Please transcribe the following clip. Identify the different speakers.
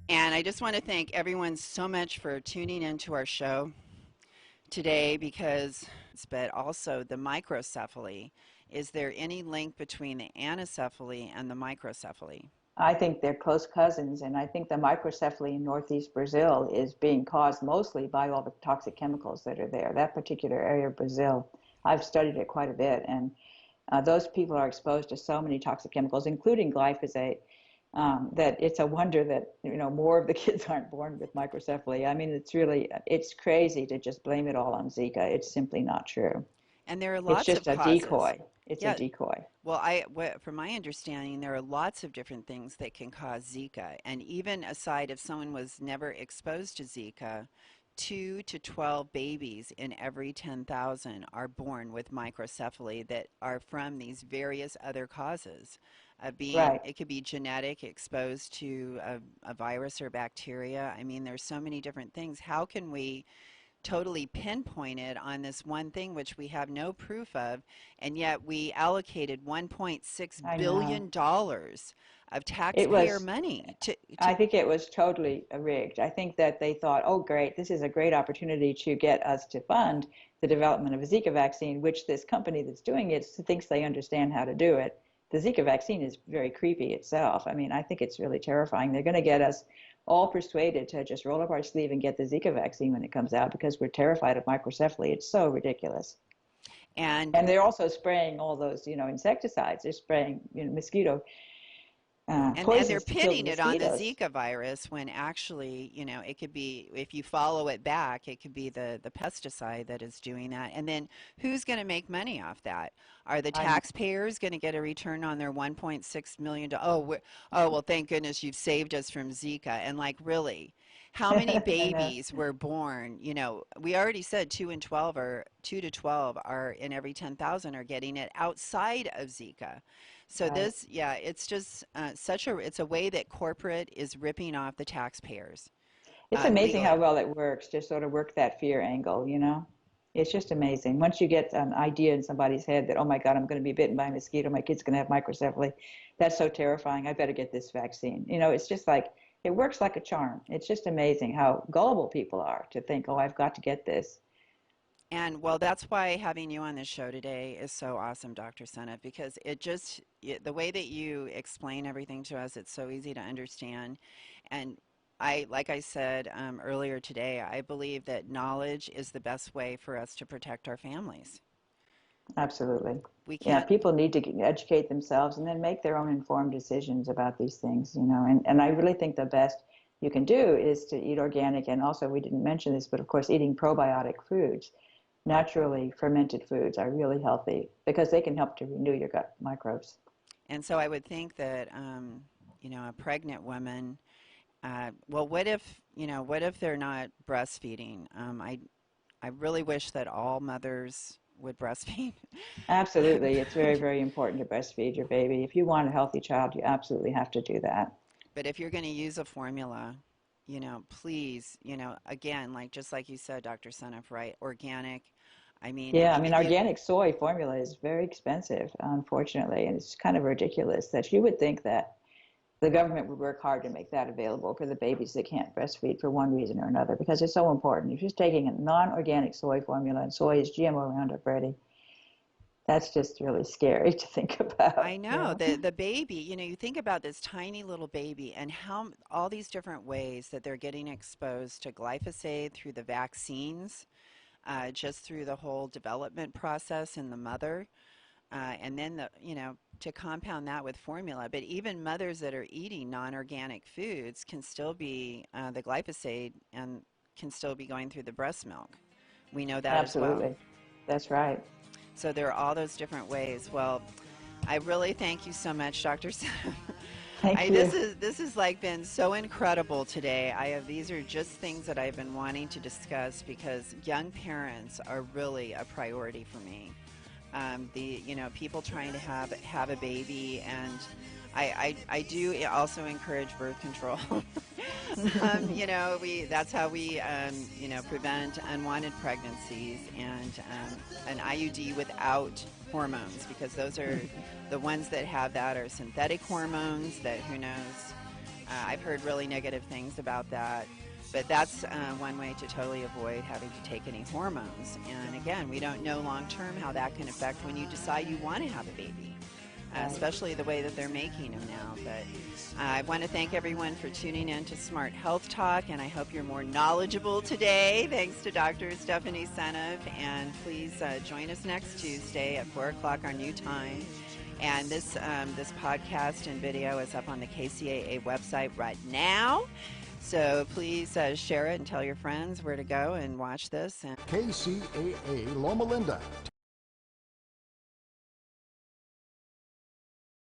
Speaker 1: And I just want to thank everyone so much for tuning into our show today but also the microcephaly. Is there any link between the anencephaly and the microcephaly?
Speaker 2: I think they're close cousins, and I think the microcephaly in northeast Brazil is being caused mostly by all the toxic chemicals that are there. That particular area of Brazil, I've studied it quite a bit, and those people are exposed to so many toxic chemicals, including glyphosate, that it's a wonder that more of the kids aren't born with microcephaly. I mean, it's crazy to just blame it all on Zika. It's simply not true.
Speaker 1: And there are
Speaker 2: It's
Speaker 1: lots of
Speaker 2: just a
Speaker 1: causes.
Speaker 2: decoy. It's a
Speaker 1: Yeah,
Speaker 2: decoy.
Speaker 1: well, from my understanding, there are lots of different things that can cause Zika. And even aside if someone was never exposed to Zika, 2 to 12 babies in every 10,000 are born with microcephaly that are from these various other causes.
Speaker 2: Right.
Speaker 1: It could be genetic, exposed to a virus or bacteria. I mean, there's so many different things. How can we totally pinpointed on this one thing, which we have no proof of, and yet we allocated $1.6
Speaker 2: I
Speaker 1: billion
Speaker 2: know.
Speaker 1: dollars of
Speaker 2: It
Speaker 1: taxpayer
Speaker 2: was
Speaker 1: money
Speaker 2: I
Speaker 1: to
Speaker 2: think it was totally rigged. I think that they thought, oh, great, this is a great opportunity to get us to fund the development of a Zika vaccine, which this company that's doing it thinks they understand how to do it. The Zika vaccine is very creepy itself. I mean, I think it's really terrifying. They're going to get us all persuaded to just roll up our sleeve and get the Zika vaccine when it comes out because we're terrified of microcephaly. It's so ridiculous.
Speaker 1: and
Speaker 2: And they're also spraying all those, insecticides. They're spraying, mosquito
Speaker 1: and they're
Speaker 2: poisons to kill the
Speaker 1: pinning it on the
Speaker 2: mosquitoes.
Speaker 1: Zika virus when actually, it could be, if you follow it back, it could be the pesticide that is doing that. And then who's going to make money off that? Are the
Speaker 2: I know.
Speaker 1: taxpayers going to get a return on their 1.6 million? Oh, well, thank goodness you've saved us from Zika. And like, really? How many
Speaker 2: I know.
Speaker 1: babies were born? We already said 2 to 12 are in every 10,000 are getting it outside of Zika. So
Speaker 2: Right.
Speaker 1: yeah, it's just it's a way that corporate is ripping off the taxpayers
Speaker 2: It's amazing how
Speaker 1: legally.
Speaker 2: well it works to sort of work that fear angle. It's just amazing. Once you get an idea in somebody's head that, oh my God, I'm going to be bitten by a mosquito, my kid's going to have microcephaly, that's so terrifying. I better get this vaccine. It's just like, it works like a charm. It's just amazing how gullible people are to think, oh, I've got to get this.
Speaker 1: And well, that's why having you on this show today is so awesome, Dr. Seneff, because the way that you explain everything to us, it's so easy to understand. And like I said earlier today, I believe that knowledge is the best way for us to protect our families.
Speaker 2: Absolutely.
Speaker 1: We
Speaker 2: Yeah,
Speaker 1: can't.
Speaker 2: people need to educate themselves and then make their own informed decisions about these things. And I really think the best you can do is to eat organic. And also, we didn't mention this, but of course, eating probiotic foods, naturally fermented foods, are really healthy because they can help to renew your gut microbes.
Speaker 1: And so I would think that, a pregnant woman, well, what if they're not breastfeeding? I really wish that all mothers would breastfeed.
Speaker 2: Absolutely. It's very, very important to breastfeed your baby. If you want a healthy child, you absolutely have to do that.
Speaker 1: But if you're going to use a formula, please, again, just like you said, Dr. Seneff, right? Organic. I mean,
Speaker 2: Yeah, I mean,
Speaker 1: if you,
Speaker 2: organic soy formula is very expensive, unfortunately, and it's kind of ridiculous that you would think that the government would work hard to make that available for the babies that can't breastfeed for one reason or another because it's so important. If you're just taking a non-organic soy formula and soy is GMO Roundup ready, that's just really scary to think
Speaker 1: I
Speaker 2: about, you
Speaker 1: know
Speaker 2: know.
Speaker 1: the baby, you think about this tiny little baby and how all these different ways that they're getting exposed to glyphosate through the vaccines, just through the whole development process in the mother. And then to compound that with formula. But even mothers that are eating non-organic foods can still be the glyphosate and can still be going through the breast milk. We know that as well.
Speaker 2: Absolutely. That's right.
Speaker 1: So there are all those different ways. Well, I really thank you so much, Dr.
Speaker 2: Thank
Speaker 1: This
Speaker 2: you.
Speaker 1: is like been so incredible today. These are just things that I've been wanting to discuss because young parents are really a priority for me. People trying to have a baby, and I do also encourage birth control. We that's how we prevent unwanted pregnancies and an IUD without hormones, because those are the ones that have that are synthetic hormones that who knows I've heard really negative things about that. But that's one way to totally avoid having to take any hormones. And again, we don't know long term how that can affect when you decide you want to have a baby,
Speaker 2: Right.
Speaker 1: especially the way that they're making them now. But I want to thank everyone for tuning in to Smart Health Talk, and I hope you're more knowledgeable today. Thanks to Dr. Stephanie Seneff. And please join us next Tuesday at 4 o'clock our new time. And this podcast and video is up on the KCAA website right now. So please share it and tell your friends where to go and watch this.
Speaker 3: KCAA Loma Linda.